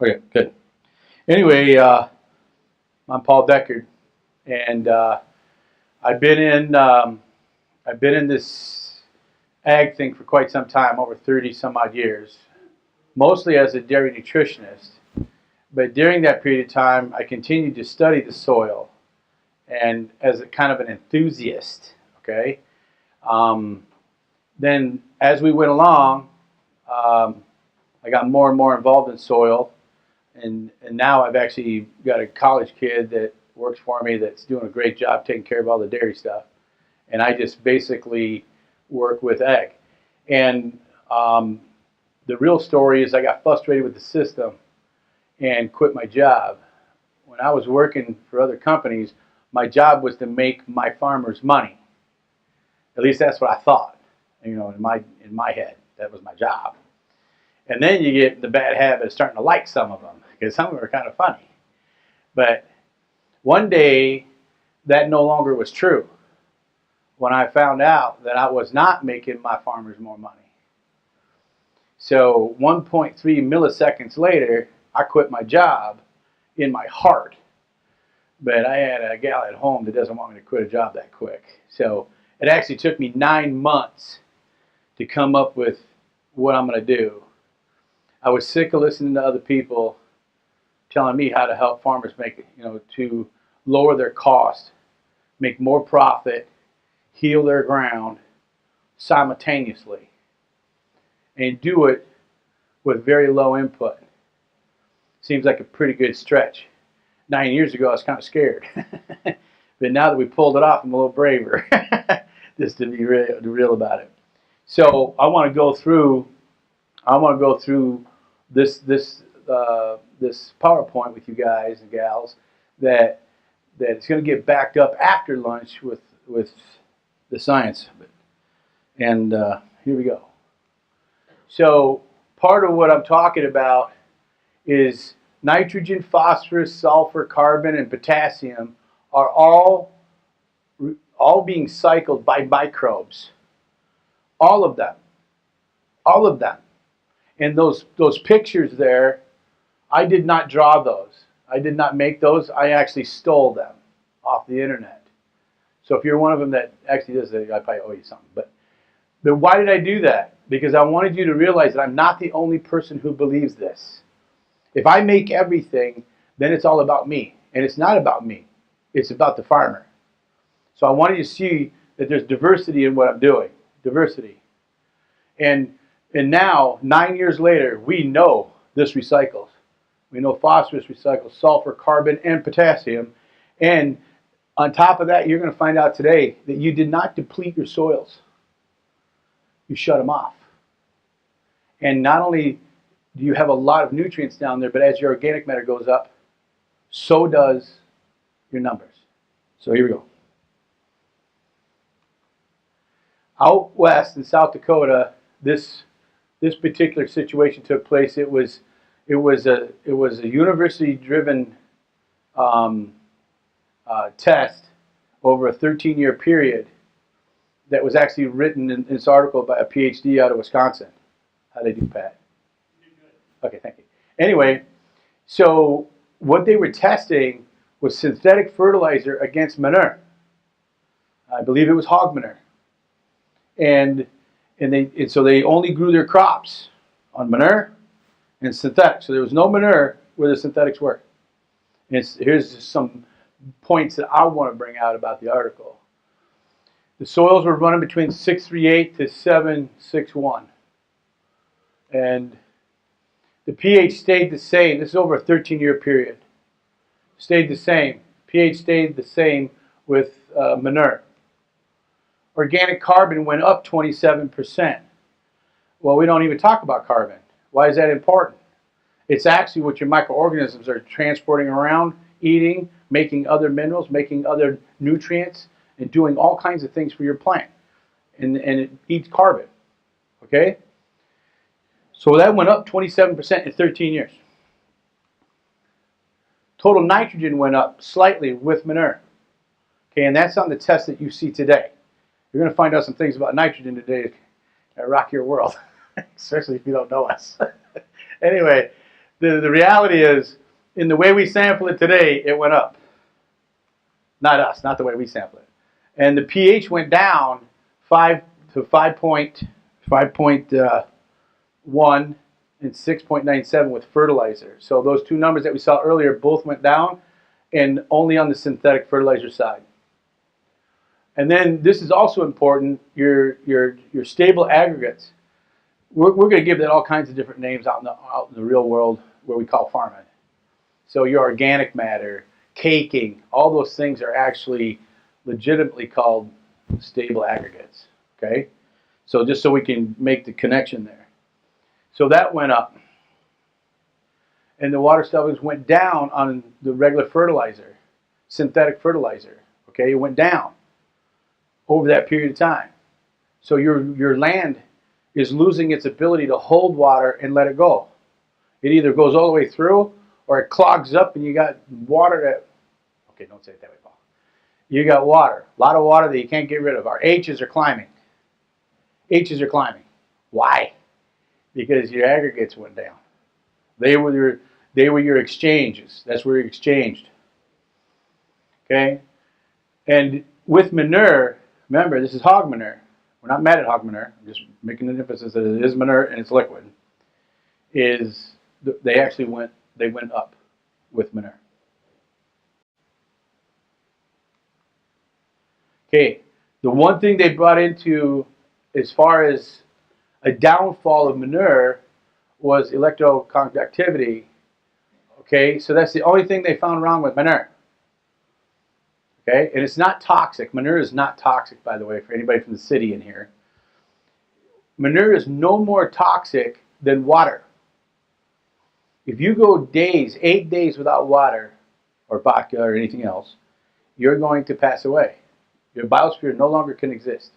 Okay, good. Anyway, I'm Paul Deckard, and I've been in this ag thing for quite some time, over 30 some odd years, mostly as a dairy nutritionist. But during that period of time, I continued to study the soil, and as a kind of an enthusiast. Okay. Um, then as we went along, I got more and more involved in soil. And now I've actually got a college kid that works for me that's doing a great job taking care of all the dairy stuff. And I just basically work with ag. And the real story is I got frustrated with the system and quit my job. When I was working for other companies, my job was to make my farmers money. At least that's what I thought. You know, in my head, that was my job. And then you get the bad habit of starting to like some of them, because some of them are kind of funny. But one day, that no longer was true when I found out that I was not making my farmers more money. So 1.3 milliseconds later, I quit my job in my heart. But I had a gal at home that doesn't want me to quit a job that quick. So it actually took me 9 months to come up with what I'm going to do. I was sick of listening to other people telling me how to help farmers make it, to lower their cost, make more profit, heal their ground simultaneously, and do it with very low input. Seems like a pretty good stretch. 9 years ago, I was kind of scared. But now that we pulled it off, I'm a little braver, just to be real about it. So I want to go through this PowerPoint with you guys and gals that it's going to get backed up after lunch with the science of it. And here we go. So part of what I'm talking about is nitrogen, phosphorus, sulfur, carbon, and potassium are all being cycled by microbes. All of them. All of them. And those pictures there, I did not draw those. I did not make those. I actually stole them off the internet. So if you're one of them that actually does that, I probably owe you something. But why did I do that? Because I wanted you to realize that I'm not the only person who believes this. If I make everything, then it's all about me. And it's not about me. It's about the farmer. So I wanted you to see that there's diversity in what I'm doing. Diversity. And now, 9 years later, we know this recycles. We know phosphorus recycles, sulfur, carbon, and potassium. And on top of that, you're going to find out today that you did not deplete your soils. You shut them off. And not only do you have a lot of nutrients down there, but as your organic matter goes up, so does your numbers. So here we go. Out west in South Dakota, this particular situation took place. It was a university-driven test over a 13-year period that was actually written in this article by a PhD out of Wisconsin. How'd I do, Pat? You did good. Okay, thank you. Anyway, so what they were testing was synthetic fertilizer against manure. I believe it was hog manure. And so they only grew their crops on manure and synthetic. So there was no manure where the synthetics were. And here's just some points that I want to bring out about the article. The soils were running between 638 to 761. And the pH stayed the same. This is over a 13-year period. Stayed the same. pH stayed the same with manure. Organic carbon went up 27%. Well, we don't even talk about carbon. Why is that important? It's actually what your microorganisms are transporting around, eating, making other minerals, making other nutrients, and doing all kinds of things for your plant. And it eats carbon. Okay? So that went up 27% in 13 years. Total nitrogen went up slightly with manure. Okay, and that's on the test that you see today. You're going to find out some things about nitrogen today that rock your world, especially if you don't know us. Anyway, The reality is, in the way we sample it today, it went up. Not us, not the way we sample it. And the pH went down 5 to 5.1 and 6.97 with fertilizer. So those two numbers that we saw earlier both went down, and only on the synthetic fertilizer side. And then this is also important, your stable aggregates. We're going to give that all kinds of different names out in the real world where we call farming. So your organic matter, caking, all those things are actually legitimately called stable aggregates. Okay? So just so we can make the connection there. So that went up. And the water stability went down on the regular fertilizer, synthetic fertilizer. Okay? It went down over that period of time. So your land is losing its ability to hold water and let it go. It either goes all the way through or it clogs up and you got water that, okay, don't say it that way, Paul. You got water, a lot of water that you can't get rid of. Our H's are climbing. H's are climbing. Why? Because your aggregates went down. They were your exchanges. That's where you exchanged. Okay? And with manure, remember, this is hog manure. We're not mad at hog manure. I'm just making an emphasis that it is manure and it's liquid. They went up with manure. Okay, the one thing they brought into as far as a downfall of manure was electroconductivity. Okay, so that's the only thing they found wrong with manure. Okay, and it's not toxic. Manure is not toxic, by the way, for anybody from the city in here. Manure is no more toxic than water. If you go 8 days without water or vodka or anything else, you're going to pass away. Your biosphere no longer can exist.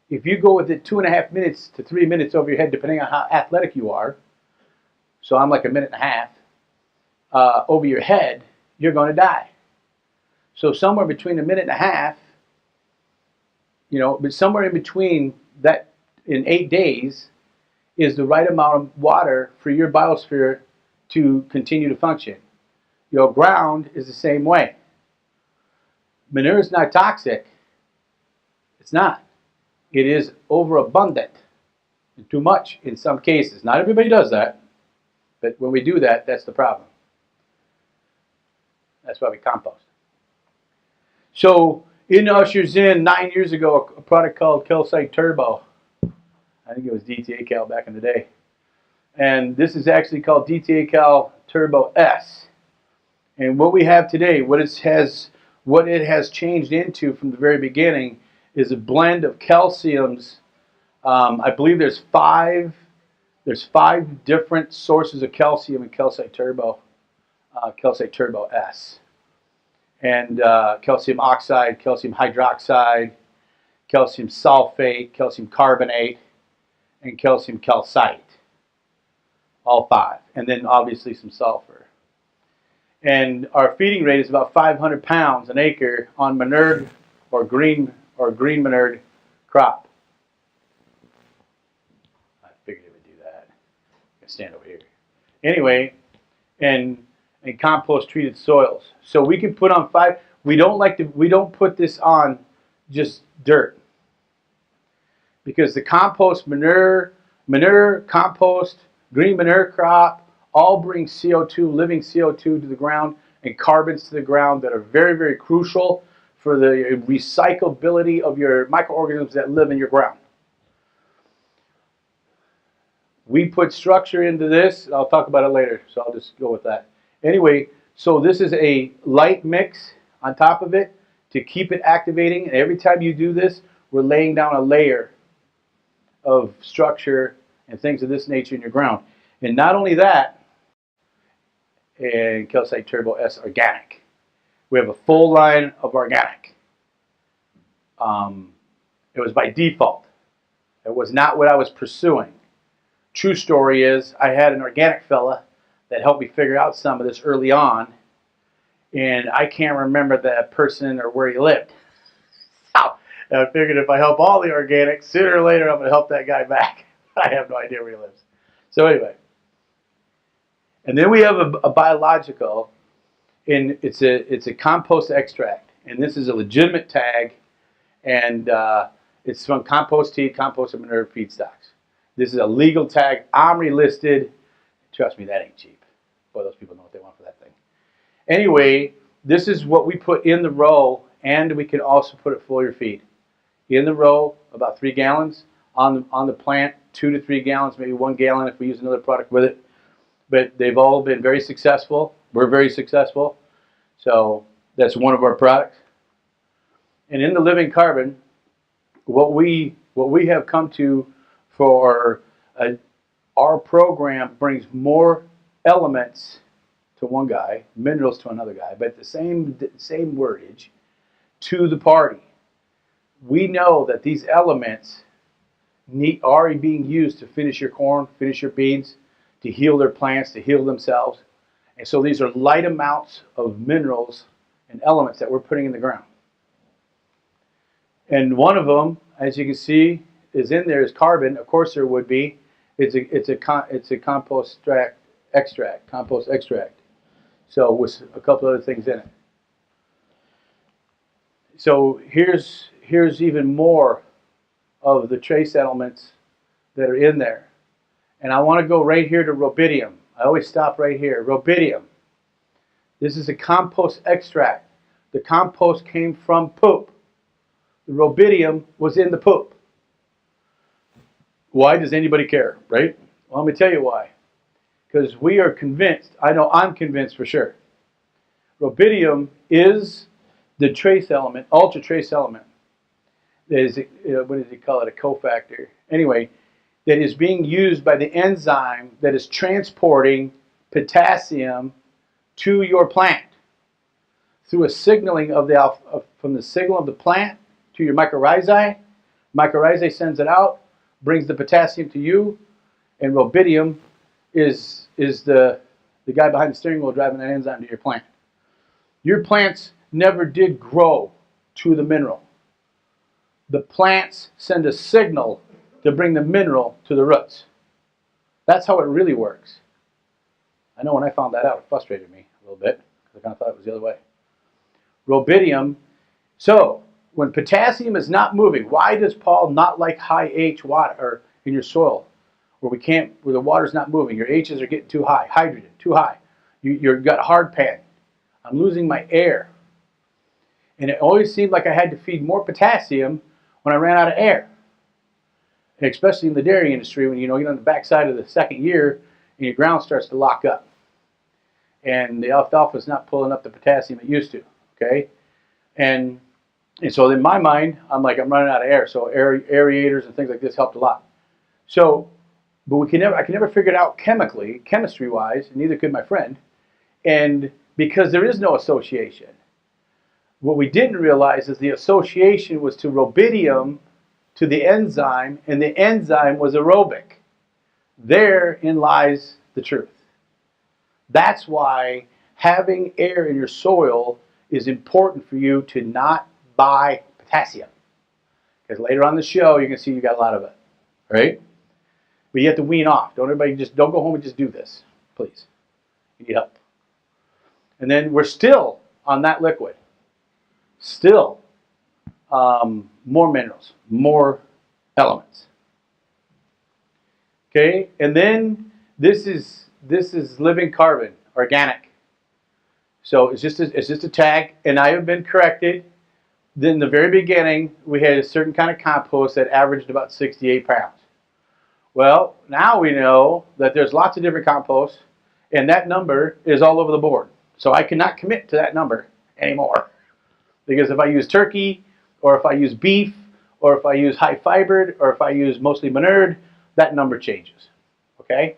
If you go with it 2.5 minutes to 3 minutes over your head, depending on how athletic you are, so I'm like 1.5 minutes, over your head, you're going to die. So somewhere between 1.5 minutes, but somewhere in between that in 8 days is the right amount of water for your biosphere to continue to function. Your ground is the same way. Manure is not toxic. It's not. It is overabundant. Too much in some cases. Not everybody does that. But when we do that, that's the problem. That's why we compost. So in ushers in 9 years ago a product called Calcite Turbo. I think it was DTA Cal back in the day. And this is actually called DTA Cal Turbo S. And what we have today, what it has changed into from the very beginning is a blend of calciums. I believe there's five different sources of calcium in Calcite Turbo S. And calcium oxide, calcium hydroxide, calcium sulfate, calcium carbonate, and calcium calcite. All 5. And then obviously some sulfur. And our feeding rate is about 500 pounds an acre on manured or green manured crop. I figured it would do that. I'm gonna stand over here. Anyway, and compost treated soils. So we can put on 5. We don't put this on just dirt. Because the compost, manure, compost, green manure crop, all bring CO2, living CO2 to the ground and carbons to the ground that are very, very crucial for the recyclability of your microorganisms that live in your ground. We put structure into this. I'll talk about it later, so I'll just go with that. Anyway, so this is a light mix on top of it to keep it activating. And every time you do this, we're laying down a layer of structure and things of this nature in your ground. And not only that, and Calcite Turbo S Organic. We have a full line of organic. It was by default. It was not what I was pursuing. True story is, I had an organic fella that helped me figure out some of this early on, and I can't remember that person or where he lived. So I figured if I help all the organics, sooner or later I'm going to help that guy back. I have no idea where he lives. So anyway, And then we have a biological, and it's a compost extract. And this is a legitimate tag, and it's from compost tea, compost and manure feedstocks. This is a legal tag, OMRI listed. Trust me, that ain't cheap. Boy, those people know what they want for that thing. Anyway, this is what we put in the row, and we can also put it foliar feed. In the row, about 3 gallons. On the plant, 2 to 3 gallons, maybe 1 gallon if we use another product with it. But they've all been very successful. We're very successful. So that's one of our products. And in the living carbon, what we have come to for our program brings more elements to one guy, minerals to another guy, but the same wordage to the party. We know that these elements are being used to finish your corn, finish your beans, to heal their plants, to heal themselves. And so these are light amounts of minerals and elements that we're putting in the ground. And one of them, as you can see, is in there is carbon. Of course there would be. It's a compost extract. So with a couple other things in it. So here's even more of the trace elements that are in there. And I want to go right here to rubidium. I always stop right here. Rubidium. This is a compost extract. The compost came from poop. The rubidium was in the poop. Why does anybody care, right? Well, let me tell you why. Because we are convinced, I know I'm convinced for sure, rubidium is the trace element, ultra trace element. That is, what does he call it, a cofactor? Anyway, that is being used by the enzyme that is transporting potassium to your plant through a signaling of from the signal of the plant to your mycorrhizae. Mycorrhizae sends it out, brings the potassium to you, and rubidium is the guy behind the steering wheel driving that enzyme to your plant. Your plants never did grow to the mineral. The plants send a signal to bring the mineral to the roots. That's how it really works. I know when I found that out, it frustrated me a little bit, because I kind of thought it was the other way. Rubidium. So, when potassium is not moving, why does Paul not like high H water in your soil? Where the water's not moving, your H's are getting too high, hydrogen, too high. You've got hard pan. I'm losing my air. And it always seemed like I had to feed more potassium when I ran out of air. And especially in the dairy industry, when you get on the backside of the second year and your ground starts to lock up. And the alfalfa is not pulling up the potassium it used to. Okay? And so in my mind, I'm running out of air. So aerators and things like this helped a lot. So, but I can never figure it out chemistry-wise, and neither could my friend. And because there is no association. What we didn't realize is the association was to rubidium, to the enzyme, and the enzyme was aerobic. Therein lies the truth. That's why having air in your soil is important for you to not buy potassium. Because later on in the show, you're going to see you got a lot of it. Right? But you have to wean off. Don't go home and just do this. Please. You need help. And then we're still on that liquid. Still more minerals, more elements. Okay, and then this is living carbon, organic. So it's just a tag, and I have been corrected. Then in the very beginning, we had a certain kind of compost that averaged about 68 pounds. Well, now we know that there's lots of different composts, and that number is all over the board. So I cannot commit to that number anymore. Because if I use turkey, or if I use beef, or if I use high fibered, or if I use mostly manured, that number changes. Okay?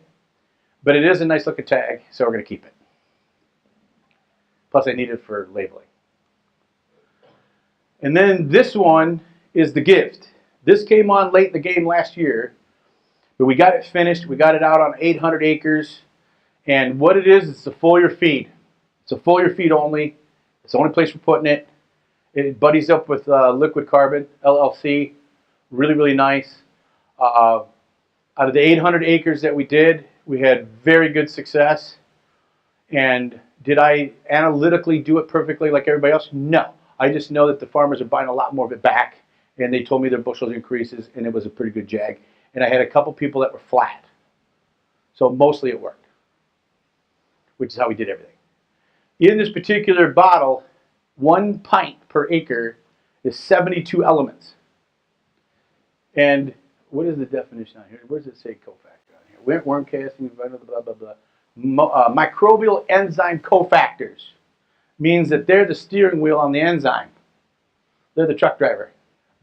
But it is a nice looking tag, so we're going to keep it. Plus I need it for labeling. And then this one is the gift. This came on late in the game last year, but we got it finished. We got it out on 800 acres. And what it is, it's a foliar feed. It's a foliar feed only. It's the only place we're putting it. It buddies up with Liquid Carbon, LLC. Really, really nice. Out of the 800 acres that we did, we had very good success. And did I analytically do it perfectly like everybody else? No. I just know that the farmers are buying a lot more of it back, and they told me their bushels increases, and it was a pretty good jag. And I had a couple people that were flat. So mostly it worked, which is how we did everything. In this particular bottle, 1 pint per acre is 72 elements. And what is the definition on here? Where does it say cofactor on here? Worm casting, blah, blah, blah, blah. Microbial enzyme cofactors means that they're the steering wheel on the enzyme. They're the truck driver,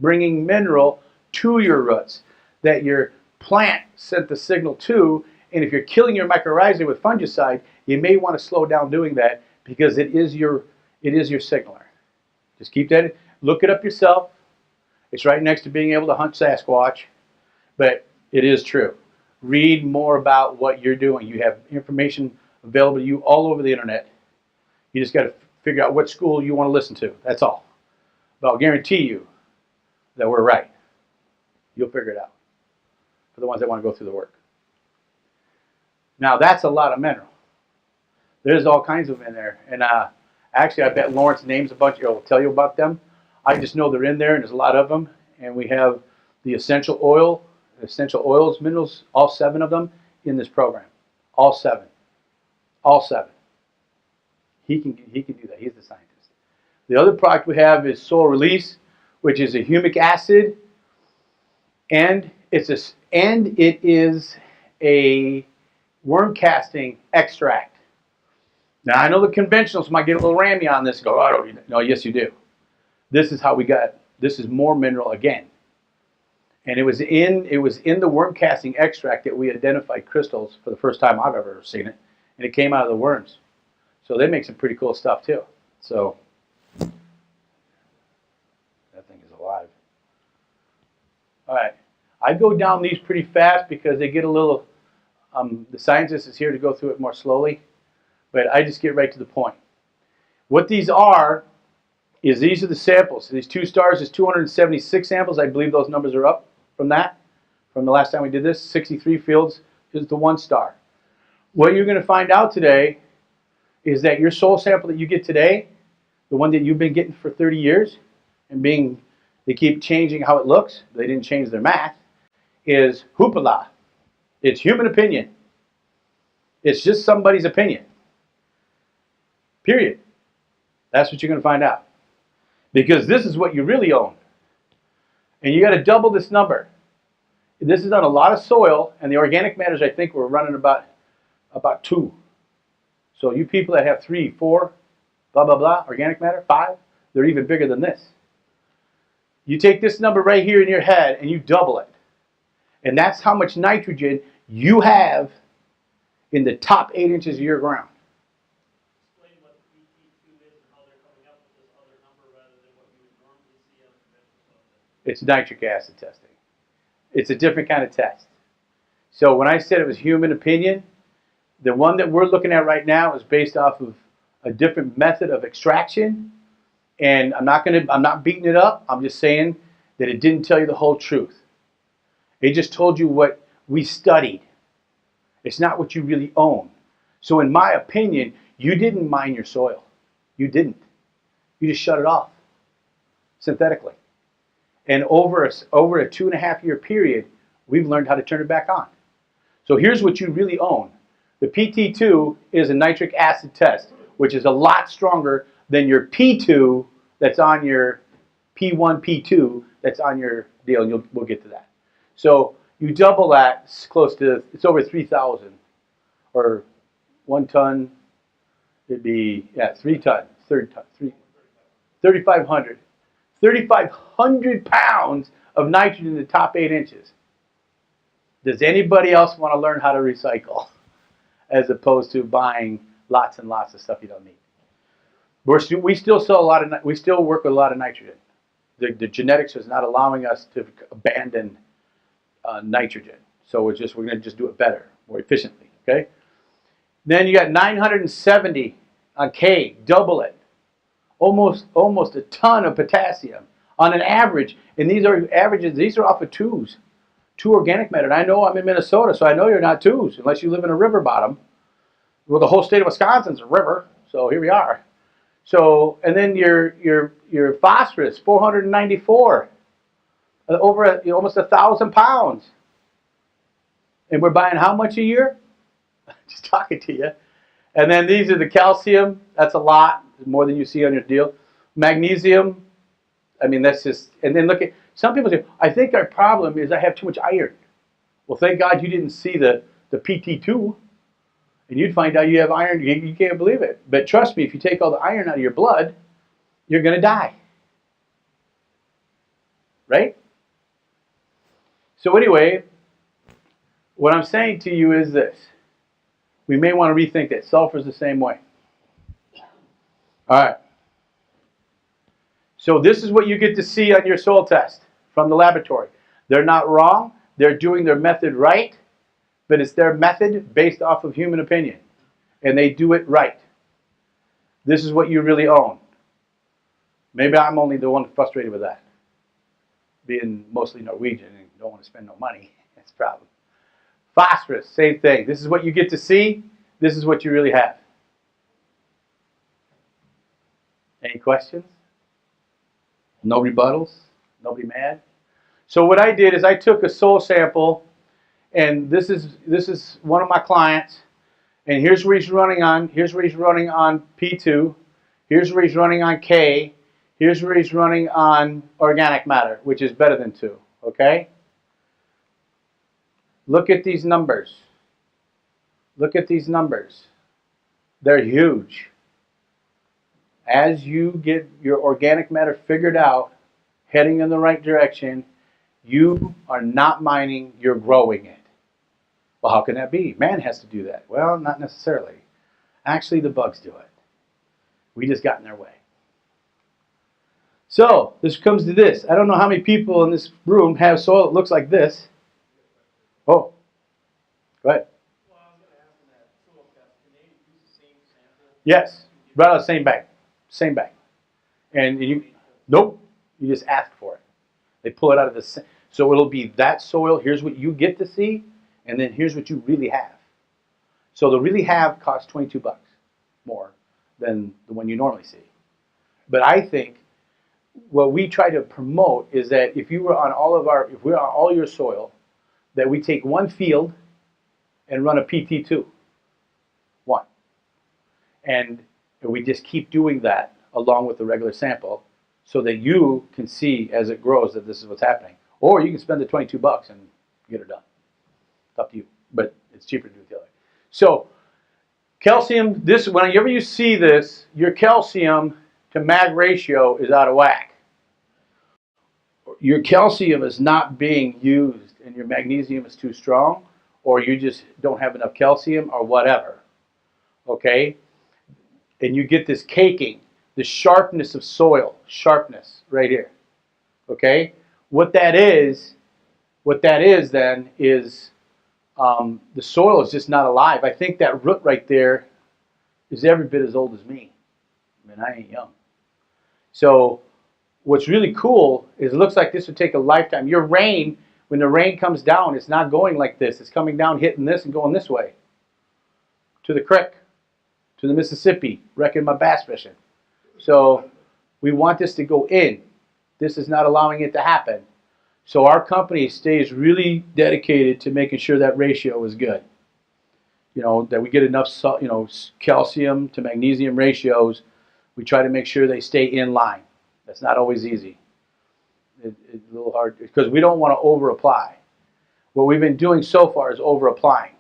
bringing mineral to your roots that your plant sent the signal to. And if you're killing your mycorrhizae with fungicide, you may want to slow down doing that because it is your signaler. Just keep that. Look it up yourself. It's right next to being able to hunt Sasquatch, but it is true. Read more about what you're doing. You have information available to you all over the internet. You just got to figure out what school you want to listen to. That's all. But I'll guarantee you that we're right. You'll figure it out for the ones that want to go through the work. Now, that's a lot of mineral. There's all kinds of them in there. And actually, I bet Lawrence names a bunch. He'll tell you about them. I just know they're in there, and there's a lot of them. And we have the essential oils, minerals, all 7 of them in this program. All 7. All 7. He can do that. He's the scientist. The other product we have is Soil Release, which is a humic acid, and it is a worm casting extract. Now, I know the conventionals might get a little rammy on this and go, oh, I don't need it. No, yes, you do. This is how we got, this is more mineral again. And it was in the worm casting extract that we identified crystals for the first time I've ever seen it. And it came out of the worms. So they make some pretty cool stuff too. So that thing is alive. All right. I go down these pretty fast because they get a little, the scientist is here to go through it more slowly. But I just get right to the point. What these are is these are the samples. So these 2 stars is 276 samples. I believe those numbers are up from that, from the last time we did this. 63 fields is the 1 star. What you're going to find out today is that your soil sample that you get today, the one that you've been getting for 30 years, and they keep changing how it looks, they didn't change their math, is hoopla. It's human opinion. It's just somebody's opinion. Period. That's what you're going to find out. Because this is what you really own. And you got to double this number. This is on a lot of soil, and the organic matters, I think, we're running about 2. So you people that have 3, 4, blah, blah, blah, organic matter, 5, they're even bigger than this. You take this number right here in your head, and you double it. And that's how much nitrogen you have in the top 8 inches of your ground. It's nitric acid testing. It's a different kind of test. So when I said it was human opinion, the one that we're looking at right now is based off of a different method of extraction. And I'm not beating it up. I'm just saying that it didn't tell you the whole truth. It just told you what we studied. It's not what you really own. So in my opinion, you didn't mine your soil. You didn't. You just shut it off synthetically. And over a 2.5-year period, we've learned how to turn it back on. So here's what you really own. The PT2 is a nitric acid test, which is a lot stronger than your P2 that's on your P1, P2 that's on your deal, and we'll get to that. So you double that, it's close to, it's over 3,000, or 1 ton, it'd be, 3 ton, 3,500. 3,500 pounds of nitrogen in the top 8 inches. Does anybody else want to learn how to recycle as opposed to buying lots and lots of stuff you don't need? We still sell a lot of, we still work with a lot of nitrogen. The genetics is not allowing us to abandon nitrogen. So we're going to just do it better, more efficiently. Okay. Then you got 970 on K, double it. Almost a ton of potassium on an average. And these are averages, these are off of 2s. 2 organic matter. And I know I'm in Minnesota, so I know you're not 2s, unless you live in a river bottom. Well, the whole state of Wisconsin's a river, so here we are. So, and then your phosphorus, 494, over almost 1,000 pounds. And we're buying how much a year? Just talking to you. And then these are the calcium. That's a lot, more than you see on your deal. Magnesium. I mean, that's just. And then look at some people say, I think our problem is I have too much iron. Well, thank God you didn't see the PT2, and you'd find out you have iron. You can't believe it. But trust me, if you take all the iron out of your blood, you're going to die. Right? So anyway, what I'm saying to you is this. We may want to rethink that. Sulfur is the same way. All right. So this is what you get to see on your soil test from the laboratory. They're not wrong. They're doing their method right, but it's their method based off of human opinion. And they do it right. This is what you really own. Maybe I'm only the one frustrated with that. Being mostly Norwegian and don't want to spend no money. That's a problem. Phosphorus, same thing. This is what you get to see. This is what you really have. Any questions? No rebuttals? Nobody mad? So what I did is I took a soil sample, and this is one of my clients, and here's where he's running on. Here's where he's running on P2. Here's where he's running on K. Here's where he's running on organic matter, which is better than 2. Okay? Look at these numbers. Look at these numbers. They're huge. As you get your organic matter figured out, heading in the right direction, you are not mining, you're growing it. Well, how can that be? Man has to do that. Well, not necessarily. Actually, the bugs do it. We just got in their way. So, this comes to this. I don't know how many people in this room have soil that looks like this. Oh, go ahead. Well, I was going to ask them that soil test. Can they use the same sample? Yes, right out of the same bag. Same bag. And you, nope, you just ask for it. They pull it out of the same. So it'll be that soil. Here's what you get to see, and then here's what you really have. So the really have costs $22 more than the one you normally see. But I think what we try to promote is that if you were on if we're on all your soil, that we take one field and run a PT2. One. And we just keep doing that along with the regular sample so that you can see as it grows that this is what's happening. Or you can spend the $22 and get it done. It's up to you. But it's cheaper to do it the other way. So calcium, whenever you see this, your calcium to mag ratio is out of whack. Your calcium is not being used and your magnesium is too strong, or you just don't have enough calcium or whatever. Okay? And you get this caking, the sharpness of soil, sharpness right here. Okay? What that is then is the soil is just not alive. I think that root right there is every bit as old as me. I mean, I ain't young. So what's really cool is it looks like this would take a lifetime. Your rain, when the rain comes down, it's not going like this. It's coming down, hitting this, and going this way to the creek, to the Mississippi, wrecking my bass fishing. So we want this to go in. This is not allowing it to happen. So our company stays really dedicated to making sure that ratio is good. You know, that we get enough, calcium to magnesium ratios. We try to make sure they stay in line. That's not always easy. It's a little hard because we don't want to over-apply. What we've been doing so far is over-applying.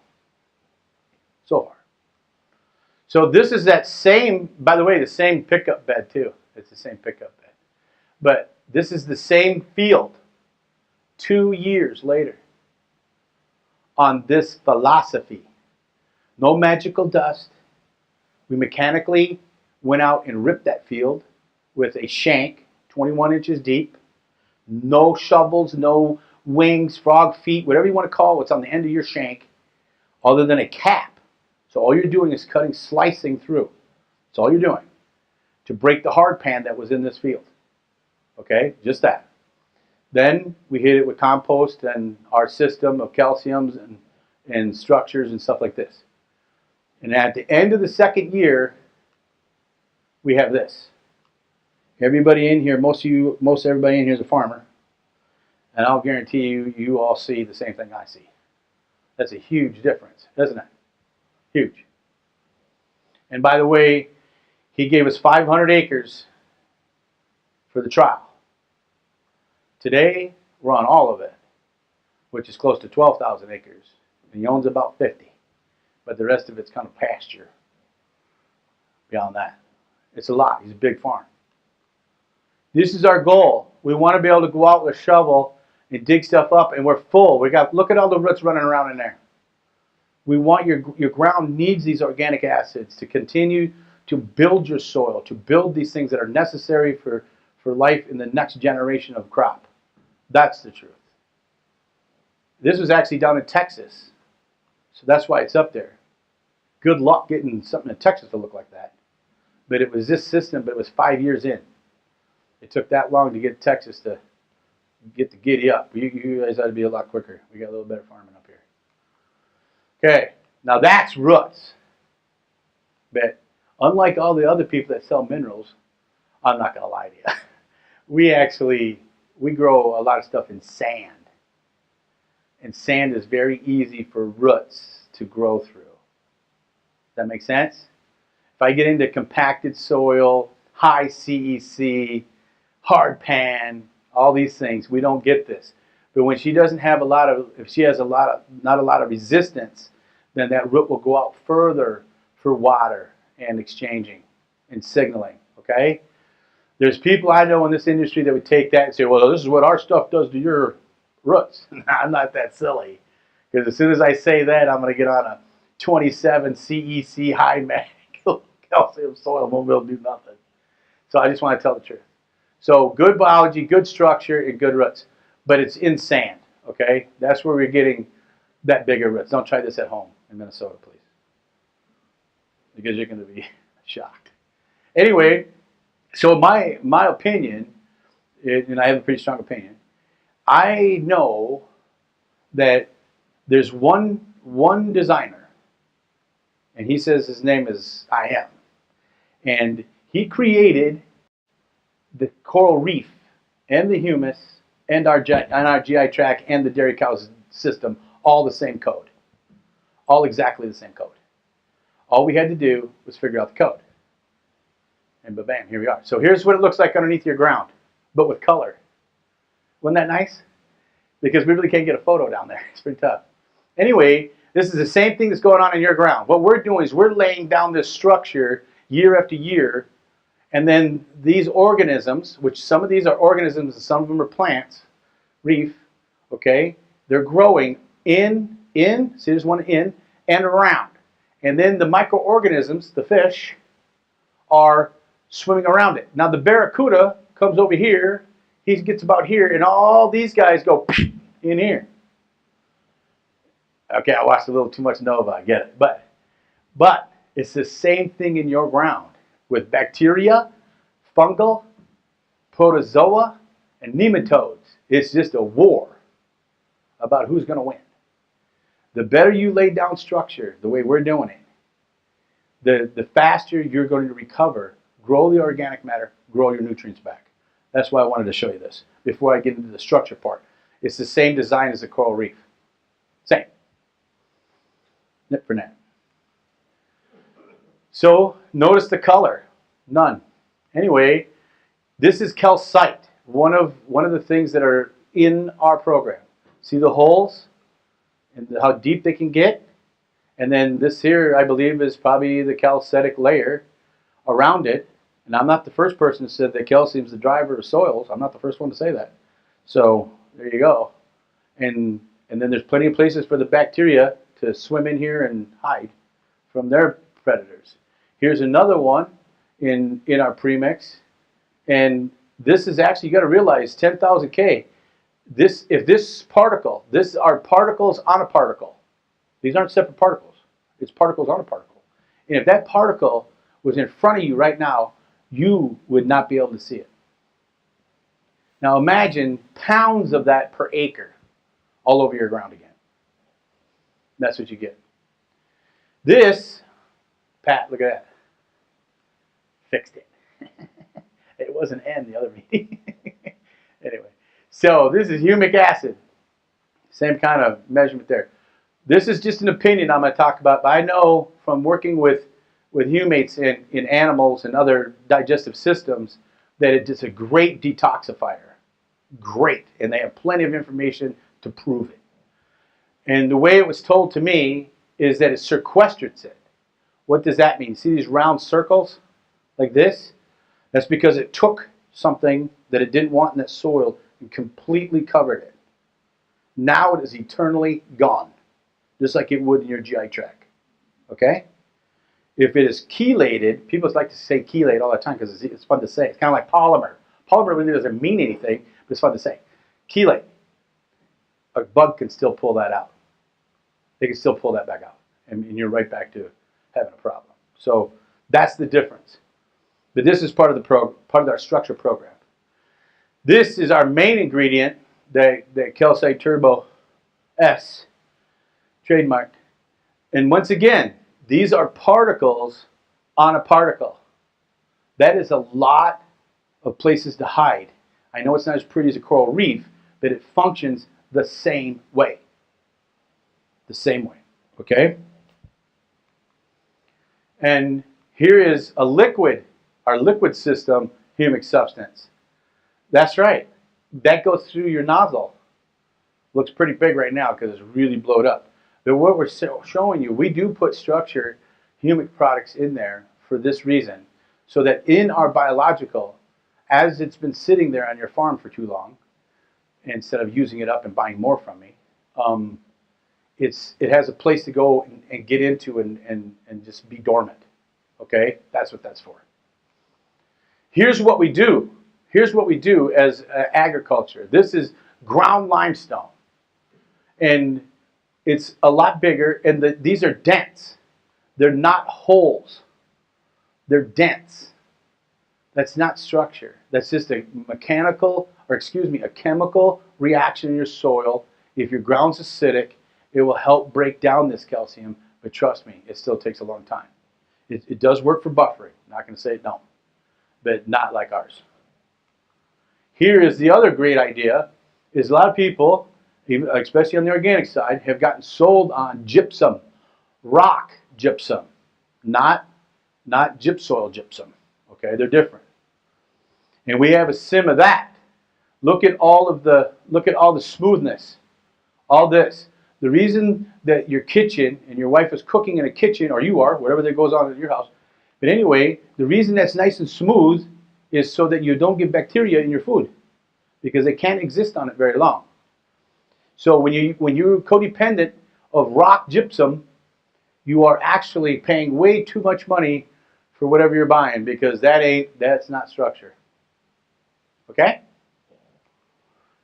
So far. So this is that same, by the way, the same pickup bed too. It's the same pickup bed. But this is the same field 2 years later on this philosophy. No magical dust. We mechanically went out and ripped that field with a shank 21 inches deep. No shovels, no wings, frog feet, whatever you want to call what's on the end of your shank, other than a cap. So all you're doing is cutting, slicing through. That's all you're doing to break the hard pan that was in this field. Okay, just that. Then we hit it with compost and our system of calciums and structures and stuff like this. And at the end of the second year, we have this. Everybody in here, most everybody in here is a farmer. And I'll guarantee you, you all see the same thing I see. That's a huge difference, isn't it? Huge. And by the way, he gave us 500 acres for the trial. Today, we're on all of it, which is close to 12,000 acres. And he owns about 50. But the rest of it's kind of pasture beyond that. It's a lot. He's a big farm. This is our goal. We want to be able to go out with a shovel and dig stuff up, and we're full. Look at all the roots running around in there. We want your ground needs these organic acids to continue to build your soil, to build these things that are necessary for life in the next generation of crop. That's the truth. This was actually down in Texas, so that's why it's up there. Good luck getting something in Texas to look like that. But it was this system, but it was 5 years in. It took that long to get Texas to get the giddy up. You guys ought to be a lot quicker. We got a little better farming up here. Okay, now that's roots. But unlike all the other people that sell minerals, I'm not going to lie to you. We grow a lot of stuff in sand. And sand is very easy for roots to grow through. Does that make sense? If I get into compacted soil, high CEC, hard pan, all these things, we don't get this. But when she doesn't have if she has not a lot of resistance, then that root will go out further for water and exchanging and signaling, okay? There's people I know in this industry that would take that and say, well, this is what our stuff does to your roots. I'm not that silly. Because as soon as I say that, I'm going to get on a 27 CEC high mag calcium soil, won't be able to do nothing. So I just want to tell the truth. So good biology, good structure, and good roots. But it's in sand, okay? That's where we're getting that bigger roots. Don't try this at home in Minnesota, please. Because you're going to be shocked. Anyway, so my opinion, and I have a pretty strong opinion, I know that there's one designer, and he says his name is I Am. And he created the coral reef and the humus and our GI tract and the dairy cows system, all the same code. All exactly the same code. All we had to do was figure out the code. And bam, here we are. So here's what it looks like underneath your ground, but with color. Wasn't that nice? Because we really can't get a photo down there. It's pretty tough. Anyway, this is the same thing that's going on in your ground. What we're doing is we're laying down this structure year after year, and then these organisms, which some of these are organisms and some of them are plants, reef, okay, they're growing see there's one in, and around. And then the microorganisms, the fish, are swimming around it. Now the barracuda comes over here, he gets about here, and all these guys go in here. Okay, I watched a little too much Nova, I get it. But it's the same thing in your ground with bacteria, fungal, protozoa, and nematodes. It's just a war about who's going to win. The better you lay down structure, the way we're doing it, the faster you're going to recover, grow the organic matter, grow your nutrients back. That's why I wanted to show you this before I get into the structure part. It's the same design as the coral reef. Same. Nip for nap. So notice the color. None. Anyway, this is calcite, one of the things that are in our program. See the holes and how deep they can get? And then this here, I believe, is probably the calcitic layer around it. And I'm not the first person who said that calcium is the driver of soils. I'm not the first one to say that. So there you go. And then there's plenty of places for the bacteria to swim in here and hide from their predators. Here's another one in our premix. And this is actually, you got to realize, 10,000 K. If this particle, this are particles on a particle. These aren't separate particles. It's particles on a particle. And if that particle was in front of you right now, you would not be able to see it. Now imagine pounds of that per acre all over your ground again. That's what you get. This Pat, look at that. Fixed it. It wasn't N the other meeting. Anyway, so this is humic acid. Same kind of measurement there. This is just an opinion I'm going to talk about, but I know from working with humates in animals and other digestive systems that it's a great detoxifier. Great. And they have plenty of information to prove it. And the way it was told to me is that it sequestrates it. What does that mean? See these round circles like this? That's because it took something that it didn't want in that soil and completely covered it. Now it is eternally gone, just like it would in your GI tract. Okay? If it is chelated, people like to say chelate all the time because it's fun to say. It's kind of like polymer. Polymer really doesn't mean anything, but it's fun to say. Chelate. A bug can still pull that out. They can still pull that back out. And you're right back to having a problem. So that's the difference. But this is part of our structure program. This is our main ingredient, the Calcite Turbo S, trademarked. And once again, these are particles on a particle. That is a lot of places to hide. I know it's not as pretty as a coral reef, but it functions the same way. The same way, okay? And here is a liquid, our liquid system humic substance. That's right. That goes through your nozzle. Looks pretty big right now because it's really blowed up. But what we're showing you, we do put structure humic products in there for this reason, so that in our biological, as it's been sitting there on your farm for too long, instead of using it up and buying more from me, it has a place to go and get into and just be dormant. Okay? That's what that's for. Here's what we do. Here's what we do as agriculture. This is ground limestone. And it's a lot bigger, and these are dense. They're not holes. They're dense. That's not structure. That's just a chemical reaction in your soil. If your ground's acidic, it will help break down this calcium, but trust me, it still takes a long time. It does work for buffering. I'm not going to say it don't, but not like ours. Here is the other great idea, is a lot of people, especially on the organic side, have gotten sold on gypsum, rock gypsum, not gypsoil gypsum. Okay, they're different. And we have a sim of that. Look at all the smoothness, all this. The reason that your kitchen and your wife is cooking in a kitchen, or you are, whatever that goes on at your house. But anyway, the reason that's nice and smooth is so that you don't get bacteria in your food, because they can't exist on it very long. So when you're codependent of rock gypsum, you are actually paying way too much money for whatever you're buying, because that's not structure. Okay?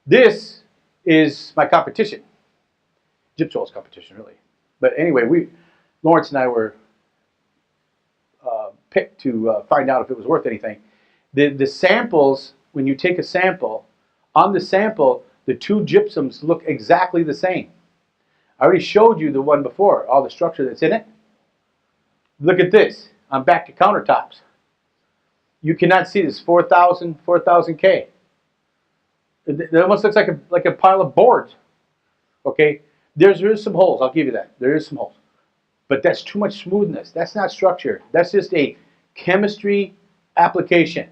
This is my competition. Gypsoil's competition, really. But anyway, Lawrence and I were picked to find out if it was worth anything. The samples, when you take a sample, on the sample, the two gypsums look exactly the same. I already showed you the one before, all the structure that's in it. Look at this. I'm back to countertops. You cannot see this 4,000 K. It almost looks like a pile of boards. Okay, there is some holes. I'll give you that. There is some holes, but that's too much smoothness. That's not structure. That's just a chemistry application.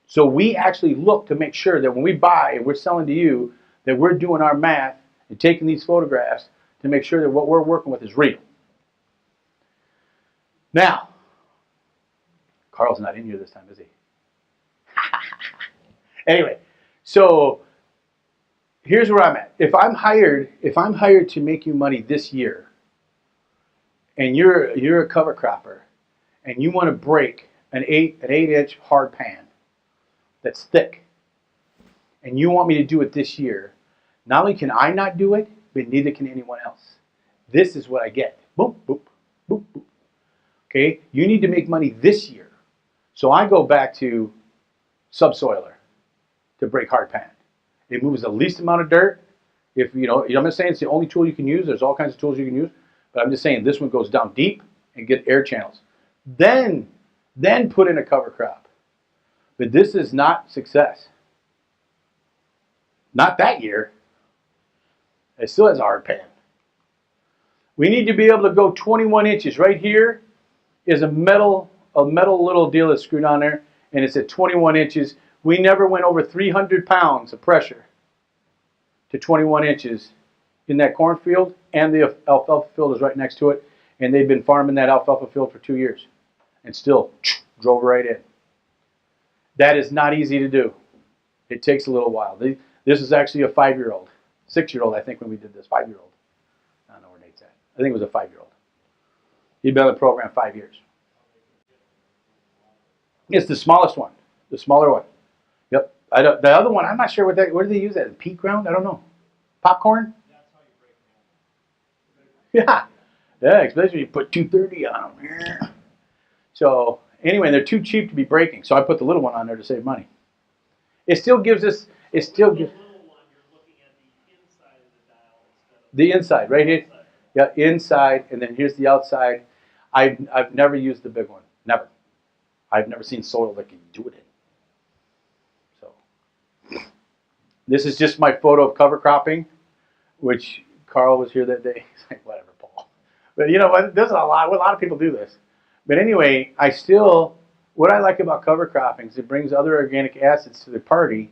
So we actually look to make sure that when we buy and we're selling to you, that we're doing our math and taking these photographs to make sure that what we're working with is real. Now, Carl's not in here this time, is he? Anyway, so here's where I'm at. If I'm hired to make you money this year, and you're a cover cropper, and you want to break an 8-inch hard pan that's thick, and you want me to do it this year, not only can I not do it, but neither can anyone else. This is what I get. Boop, boop, boop, boop. Okay, you need to make money this year. So I go back to subsoiler to break hard pan. It moves the least amount of dirt. I'm not saying it's the only tool you can use. There's all kinds of tools you can use. But I'm just saying this one goes down deep and get air channels. Then put in a cover crop. But this is not success. Not that year. It still has a hard pan. We need to be able to go 21 inches. Right here is a metal little deal that's screwed on there, and it's at 21 inches. We never went over 300 pounds of pressure to 21 inches in that cornfield, and the alfalfa field is right next to it, and they've been farming that alfalfa field for 2 years, and still drove right in. That is not easy to do. It takes a little while. This is actually a 5-year-old, 6-year-old, I think, when we did this, 5-year-old. I don't know where Nate's at. I think it was a 5-year-old. He'd been on the program 5 years. It's the smallest one, the smaller one. Yep. The other one, I'm not sure what do they use that? Peat ground? I don't know. Popcorn? That's how you break them. Yeah, especially if you put 230 on them. So anyway, they're too cheap to be breaking, so I put the little one on there to save money. It still gives us. It still gives. The little one, you're looking at the inside of the dial instead of the inside, right here. Yeah, inside, and then here's the outside. I've never used the big one. Never. I've never seen soil that can do it in. So this is just my photo of cover cropping, which Carl was here that day. He's like, whatever, Paul. But you know what? There's a lot of people do this. But anyway, what I like about cover cropping is it brings other organic acids to the party.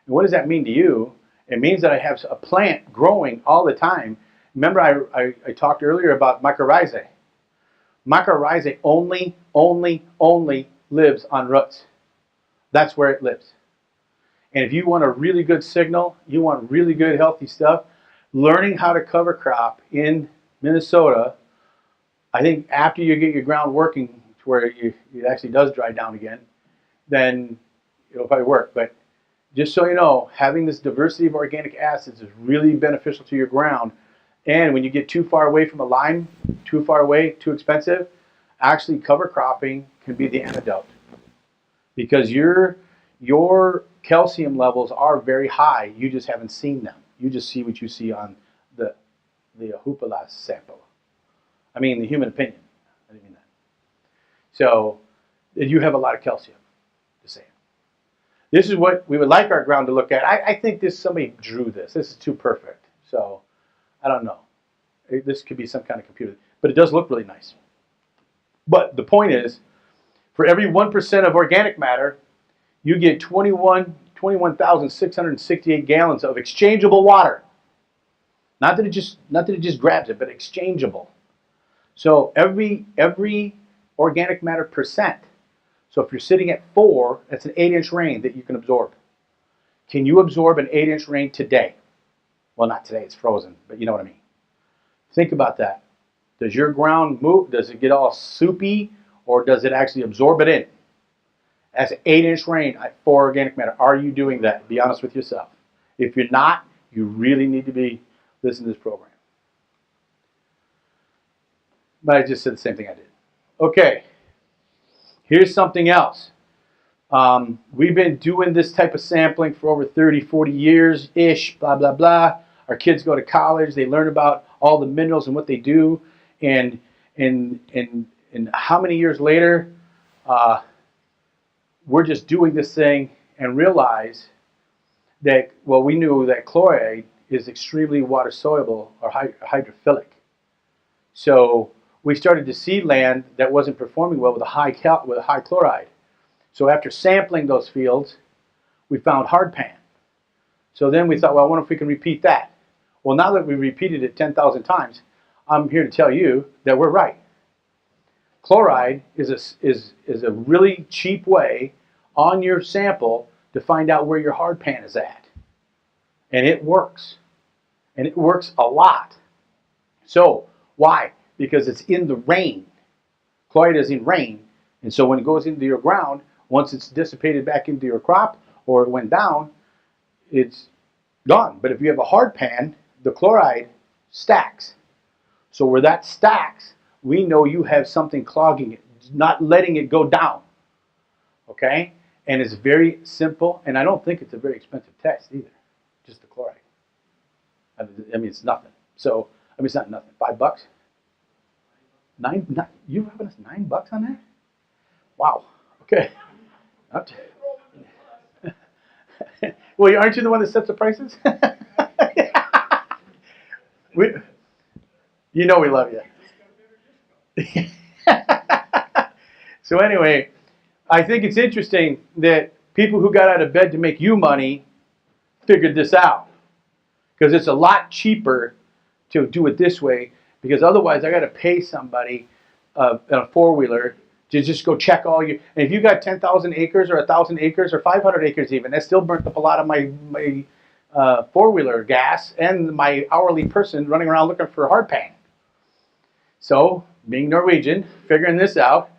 And what does that mean to you? It means that I have a plant growing all the time. Remember I talked earlier about mycorrhizae. Mycorrhizae only lives on roots. That's where it lives. And if you want a really good signal, you want really good healthy stuff, learning how to cover crop in Minnesota, I think after you get your ground working to where it actually does dry down again, then it'll probably work. But just so you know, having this diversity of organic acids is really beneficial to your ground. And when you get too far away from a line, too far away, too expensive, actually cover cropping can be the antidote. Because your calcium levels are very high. You just haven't seen them. You just see what you see on the hoopla sample. I mean, the human opinion. I didn't mean that. So you have a lot of calcium, just saying. This is what we would like our ground to look at. I think somebody drew this. This is too perfect. So I don't know. This could be some kind of computer. But it does look really nice. But the point is, for every 1% of organic matter, you get 21,668 gallons of exchangeable water. Not that it just grabs it, but exchangeable. So every organic matter percent. So if you're sitting at 4, that's an 8-inch rain that you can absorb. Can you absorb an 8-inch rain today? Well, not today, it's frozen, but you know what I mean. Think about that. Does your ground move? Does it get all soupy, or does it actually absorb it in? That's an 8-inch rain for organic matter. Are you doing that? Be honest with yourself. If you're not, you really need to be listening to this program. But I just said the same thing I did. Okay, here's something else. We've been doing this type of sampling for over 30, 40 years-ish, blah, blah, blah. Our kids go to college. They learn about all the minerals and what they do. And how many years later, we're just doing this thing and realize that, well, we knew that chloride is extremely water soluble or hydrophilic. So we started to see land that wasn't performing well with a high chloride. So after sampling those fields, we found hardpan. So then we thought, well, I wonder if we can repeat that. Well, now that we've repeated it 10,000 times, I'm here to tell you that we're right. Chloride is a really cheap way on your sample to find out where your hardpan is at. And it works. And it works a lot. So, why? Because it's in the rain. Chloride is in rain. And so when it goes into your ground, once it's dissipated back into your crop or it went down, it's gone. But if you have a hardpan, the chloride stacks. So where that stacks, we know you have something clogging it, not letting it go down. Okay? And it's very simple, and I don't think it's a very expensive test either, just the chloride. I mean, it's nothing. So, I mean, it's not nothing. $5? You're rubbing us $9 on that? Wow. Okay. Well, aren't you the one that sets the prices? we, you know we love you. So anyway, I think it's interesting that people who got out of bed to make you money figured this out, because it's a lot cheaper to do it this way, because otherwise I got to pay somebody a four-wheeler to just go check all your. And if you got 10,000 acres or 1,000 acres or 500 acres even, that still burnt up a lot of my four-wheeler gas and my hourly person running around looking for hard pan. So, being Norwegian, figuring this out,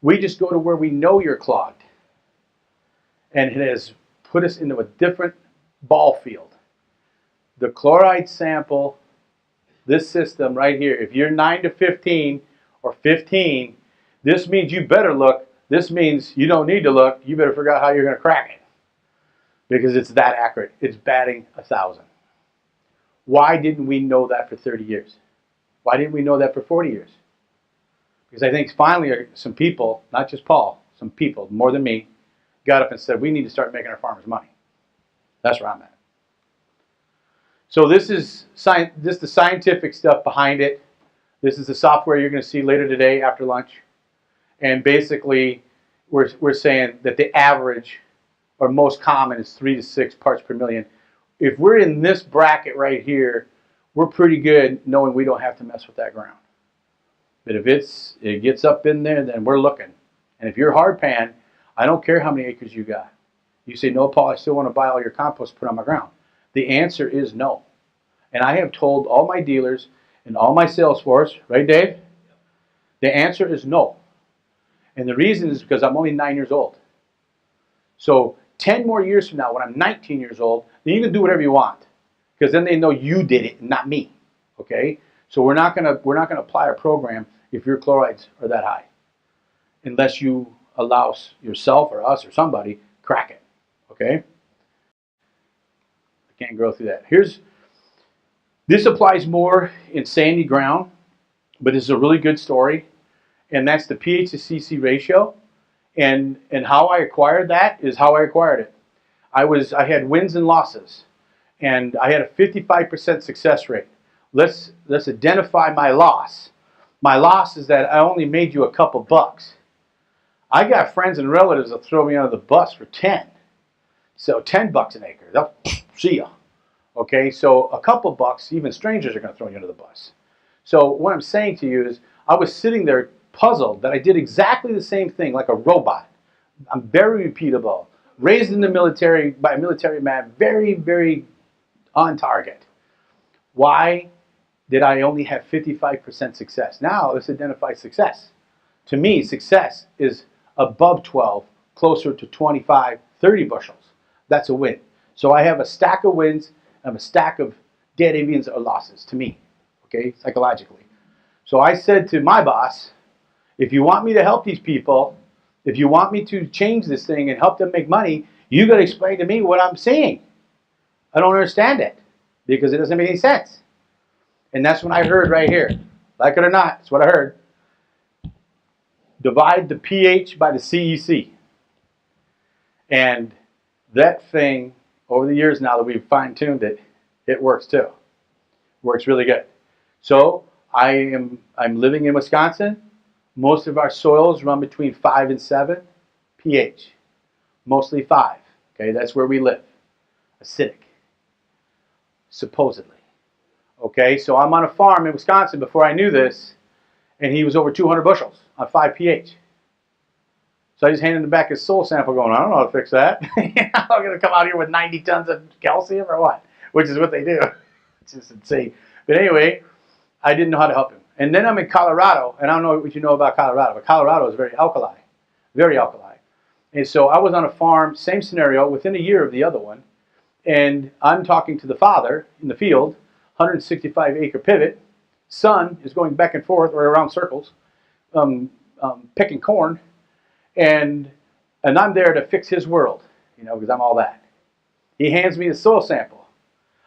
we just go to where we know you're clogged. And it has put us into a different ball field. The chloride sample, this system right here, if you're 9 to 15 or 15, this means you better look. This means you don't need to look. You better figure out how you're going to crack it, because it's that accurate. It's batting 1,000. Why didn't we know that for 30 years? Why didn't we know that for 40 years? Because I think finally some people, not just Paul, some people, more than me, got up and said, we need to start making our farmers money. That's where I'm at. So this is the scientific stuff behind it. This is the software you're going to see later today after lunch. And basically, we're saying that the average or most common is 3 to 6 parts per million. If we're in this bracket right here, we're pretty good knowing we don't have to mess with that ground. But if it gets up in there, then we're looking. And if you're hard pan, I don't care how many acres you got. You say, no, Paul, I still want to buy all your compost put on my ground. The answer is no. And I have told all my dealers and all my sales force, right, Dave? The answer is no. And the reason is because I'm only 9 years old. So 10 more years from now, when I'm 19 years old, then you can do whatever you want, because then they know you did it, not me. Okay? So we're not gonna apply a program if your chlorides are that high, unless you allow yourself or us or somebody crack it. Okay? I can't go through that. This applies more in sandy ground, but this is a really good story, and that's the pH to CC ratio. And how I acquired that is how I acquired it. I had wins and losses, and I had a 55% success rate. Let's identify my loss. My loss is that I only made you a couple bucks. I got friends and relatives that throw me under the bus for 10. So $10 an acre. They'll see ya. Okay, so a couple bucks, even strangers are going to throw you under the bus. So what I'm saying to you is, I was sitting there puzzled that I did exactly the same thing like a robot. I'm very repeatable. Raised in the military by a military man, very, very on target. Why did I only have 55% success? Now let's identify success. To me, success is above 12, closer to 25, 30 bushels. That's a win. So I have a stack of wins, I have a stack of dead avians or losses to me, okay, psychologically. So I said to my boss, if you want me to help these people, if you want me to change this thing and help them make money, you got to explain to me what I'm seeing. I don't understand it, because it doesn't make any sense. And that's when I heard right here, like it or not, it's what I heard. Divide the pH by the CEC. And that thing, over the years now that we've fine-tuned it, it works too. Works really good. So I'm living in Wisconsin. Most of our soils run between 5 and 7 pH. Mostly 5. Okay, that's where we live. Acidic. Supposedly. Okay, so I'm on a farm in Wisconsin before I knew this, and he was over 200 bushels on 5 pH. So I just handed him back his soil sample going, I don't know how to fix that. I'm going to come out here with 90 tons of calcium or what? Which is what they do. It's just insane. But anyway, I didn't know how to help him. And then I'm in Colorado, and I don't know what you know about Colorado, but Colorado is very alkali. Very alkali. And so I was on a farm, same scenario, within a year of the other one. And I'm talking to the father in the field, 165-acre pivot. Son is going back and forth or around circles, picking corn. And I'm there to fix his world, you know, because I'm all that. He hands me the soil sample.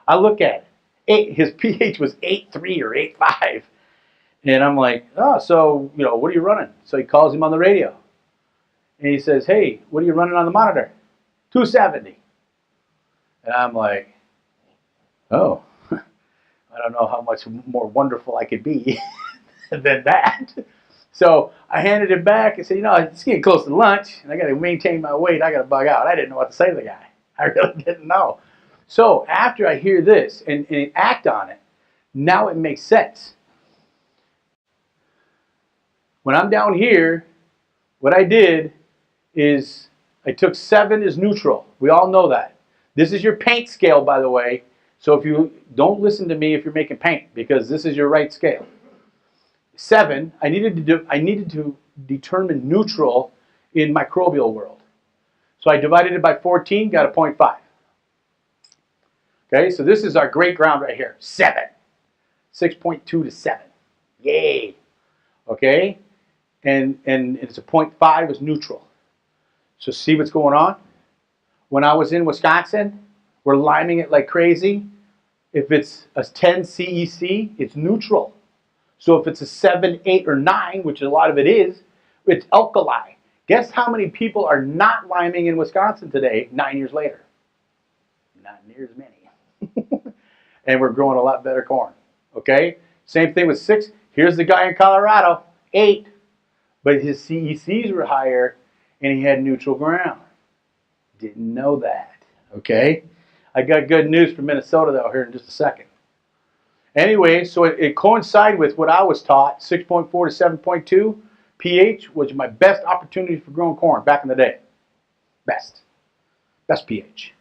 I look at it. His pH was 8.3 or 8.5. And I'm like, oh, so, what are you running? So he calls him on the radio. And he says, hey, what are you running on the monitor? 270. And I'm like, oh, I don't know how much more wonderful I could be than that. So I handed it back and said, it's getting close to lunch, and I got to maintain my weight. I got to bug out. I didn't know what to say to the guy. I really didn't know. So after I hear this and act on it, now it makes sense. When I'm down here, what I did is I took 7 as neutral. We all know that. This is your paint scale, by the way. So if you don't listen to me if you're making paint, because this is your right scale. 7, I needed to determine neutral in microbial world. So I divided it by 14, got a 0.5. Okay, so this is our great ground right here. 7. 6.2 to 7. Yay. Okay, and it's a 0.5 is neutral. So see what's going on? When I was in Wisconsin, we're liming it like crazy. If it's a 10 CEC, it's neutral. So if it's a 7, 8, or 9, which a lot of it is, it's alkali. Guess how many people are not liming in Wisconsin today, 9 years later? Not near as many. And we're growing a lot better corn. Okay? Same thing with 6. Here's the guy in Colorado, 8. But his CECs were higher, and he had neutral ground. Didn't know that. Okay? I got good news for Minnesota, though, here in just a second. Anyway, so it coincided with what I was taught, 6.4 to 7.2. pH was my best opportunity for growing corn back in the day. Best pH.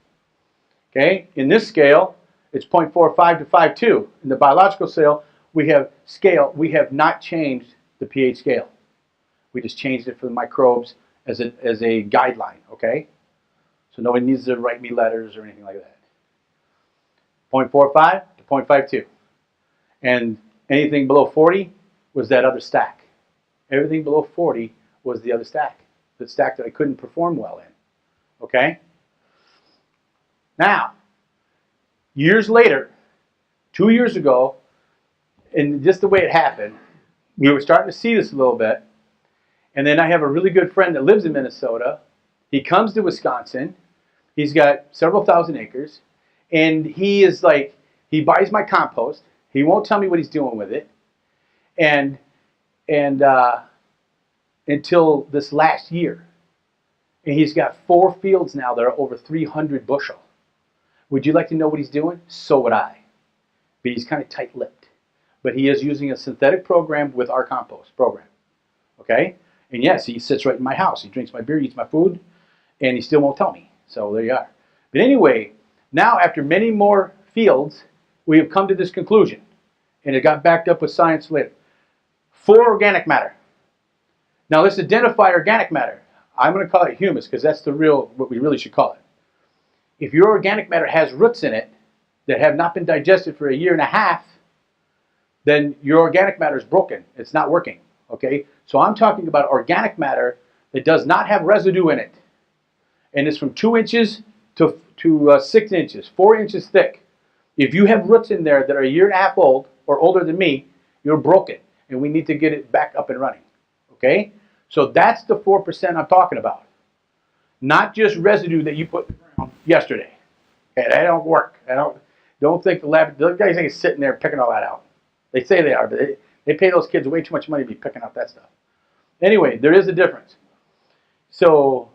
Okay? In this scale, it's 0.45 to 5.2. In the biological scale, we have not changed the pH scale. We just changed it for the microbes as a guideline, okay? So nobody needs to write me letters or anything like that. 0.45 to 0.52. And anything below 40 was that other stack. Everything below 40 was the other stack. The stack that I couldn't perform well in. Okay? Now, years later, 2 years ago, and just the way it happened, we were starting to see this a little bit. And then I have a really good friend that lives in Minnesota. He comes to Wisconsin. He's got several thousand acres. And he is like, he buys my compost. He won't tell me what he's doing with it. And until this last year. And he's got 4 fields now that are over 300 bushel. Would you like to know what he's doing? So would I. But he's kind of tight-lipped. But he is using a synthetic program with our compost program. Okay? And yes, he sits right in my house. He drinks my beer, eats my food, and he still won't tell me. So there you are. But anyway, now after many more fields, we have come to this conclusion. And it got backed up with science later. 4 organic matter. Now let's identify organic matter. I'm going to call it humus because that's what we really should call it. If your organic matter has roots in it that have not been digested for a year and a half, then your organic matter is broken. It's not working. Okay? So I'm talking about organic matter that does not have residue in it. And it's from 2 inches to 6 inches, 4 inches thick. If you have roots in there that are a year and a half old or older than me, you're broken. And we need to get it back up and running. Okay? So that's the 4% I'm talking about. Not just residue that you put in the ground yesterday. Okay, that don't work. Don't think the guys ain't sitting there picking all that out. They say they are, but they pay those kids way too much money to be picking out that stuff. Anyway, there is a difference. So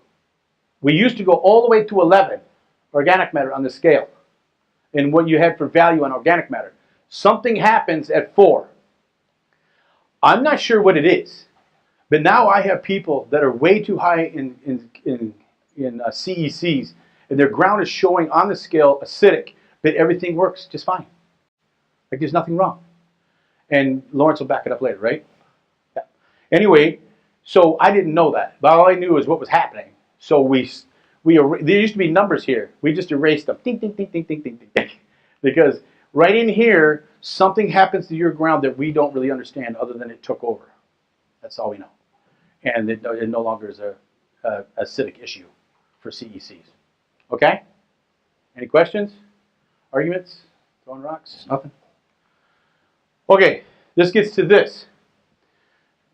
we used to go all the way to 11 organic matter on the scale and what you had for value on organic matter. Something happens at 4. I'm not sure what it is, but now I have people that are way too high in CECs, and their ground is showing on the scale acidic, but everything works just fine. Like there's nothing wrong. And Lawrence will back it up later, right? Yeah. Anyway, so I didn't know that, but all I knew is what was happening. So there used to be numbers here. We just erased them. Ding, ding, ding, ding, ding, ding, ding, ding. Because right in here, something happens to your ground that we don't really understand other than it took over. That's all we know. And it no longer is a acidic issue for CECs. Okay? Any questions? Arguments? Throwing rocks? Nothing? Okay, this gets to this.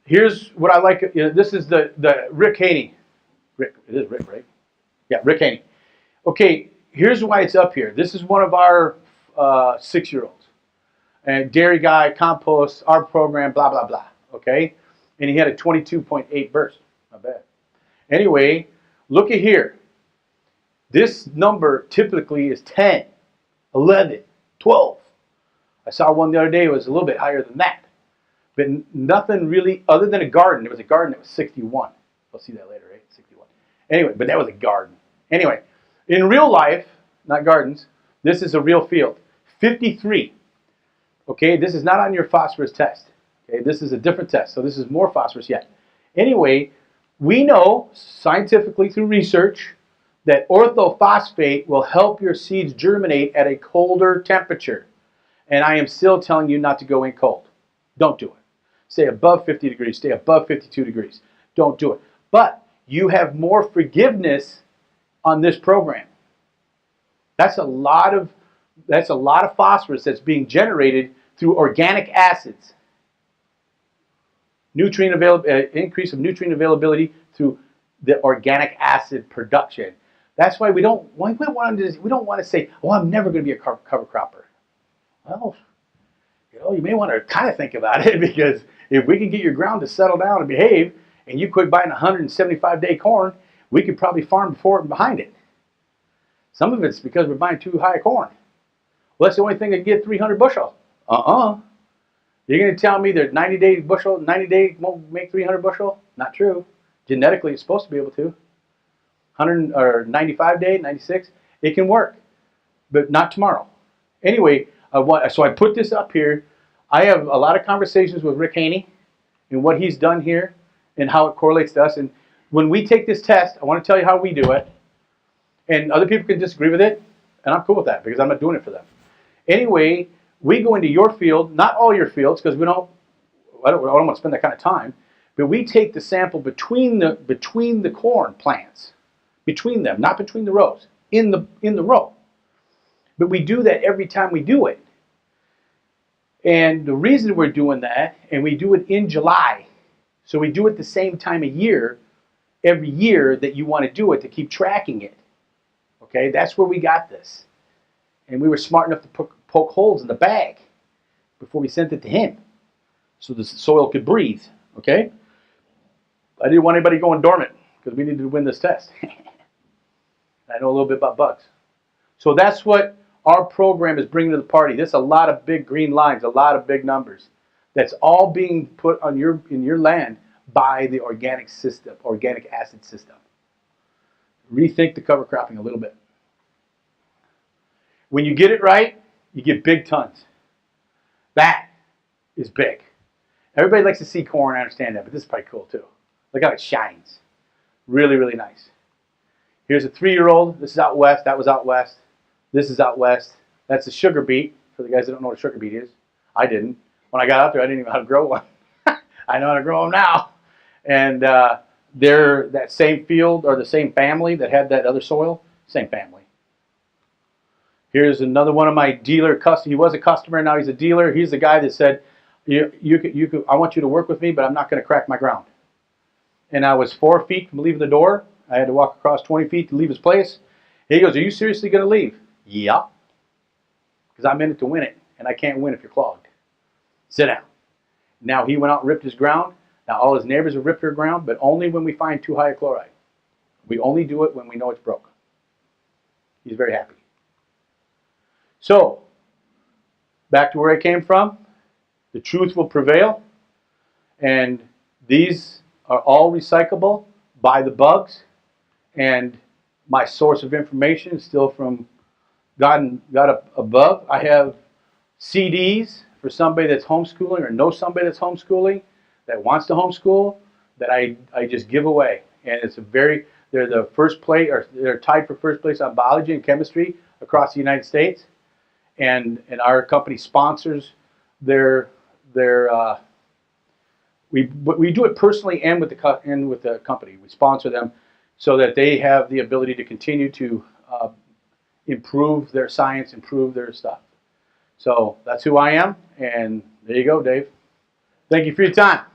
Here's what I like. You know, this is the Rick Haney. Rick, it is Rick, right? Yeah, Rick Haney. Okay, here's why it's up here. This is one of our 6-year-olds. And dairy guy, compost, our program, blah, blah, blah. Okay? And he had a 22.8 burst. Not bad. Anyway, look at here. This number typically is 10, 11, 12. I saw one the other day. It was a little bit higher than that. But nothing really, other than a garden. There was a garden that was 61. We'll see that later, right? 61. Anyway, but that was a garden. Anyway, in real life, not gardens, this is a real field. 53. Okay, this is not on your phosphorus test. Okay, this is a different test, so this is more phosphorus yet. Anyway, we know scientifically through research that orthophosphate will help your seeds germinate at a colder temperature. And I am still telling you not to go in cold. Don't do it. Stay above 50 degrees, stay above 52 degrees. Don't do it. But you have more forgiveness on this program. That's a lot of phosphorus that's being generated through organic acids. Increase of nutrient availability through the organic acid production. That's why we don't want to say, "Oh, I'm never going to be a cover cropper." Well, you may want to kind of think about it, because if we can get your ground to settle down and behave, and you quit buying 175-day corn, we could probably farm before and behind it. Some of it's because we're buying too high corn. Well, that's the only thing that can get 300 bushel. You're going to tell me that 90-day bushel, 90 days won't make 300 bushel? Not true. Genetically, it's supposed to be able to. 100 or 95 day, 96, it can work, but not tomorrow. Anyway, so I put this up here. I have a lot of conversations with Rick Haney and what he's done here and how it correlates to us. And when we take this test, I want to tell you how we do it. And other people can disagree with it, and I'm cool with that because I'm not doing it for them. Anyway, we go into your field, not all your fields, because I don't want to spend that kind of time, but we take the sample between the corn plants, between them, not between the rows, in the row. But we do that every time we do it. And the reason we're doing that, and we do it in July, so we do it the same time of year, every year that you want to do it, to keep tracking it. Okay, that's where we got this. And we were smart enough to poke holes in the bag before we sent it to him, so the soil could breathe. Okay? I didn't want anybody going dormant, because we needed to win this test. I know a little bit about bugs. So that's what our program is bringing to the party. There's a lot of big green lines, a lot of big numbers. That's all being put on in your land by the organic system, organic acid system. Rethink the cover cropping a little bit. When you get it right, you get big tons. That is big. Everybody likes to see corn, I understand that, but this is probably cool too. Look how it shines. Really, really nice. Here's a 3-year-old. This is out west. That was out west. This is out west. That's a sugar beet, for the guys that don't know what a sugar beet is. I didn't. When I got out there, I didn't even know how to grow one. I know how to grow them now. And they're that same field, or the same family that had that other soil. Same family. Here's another one of my dealer customers. He was a customer, now he's a dealer. He's the guy that said, I want you to work with me, but I'm not going to crack my ground. And I was 4 feet from leaving the door. I had to walk across 20 feet to leave his place. He goes, "Are you seriously going to leave?" "Yeah. Because I'm in it to win it, and I can't win if you're clogged. Sit down." Now he went out and ripped his ground. Now all his neighbors have ripped their ground, but only when we find too high a chloride. We only do it when we know it's broke. He's very happy. So, back to where I came from. The truth will prevail, and these are all recyclable by the bugs, and my source of information is still from God up above. I have CDs for somebody that's homeschooling or knows somebody that's homeschooling that wants to homeschool that I just give away, and they're the first place, or they're tied for first place on biology and chemistry across the United States, and our company sponsors their we do it personally and with the company. We sponsor them so that they have the ability to continue to improve their science, improve their stuff. So that's who I am, and there you go, Dave. Thank you for your time.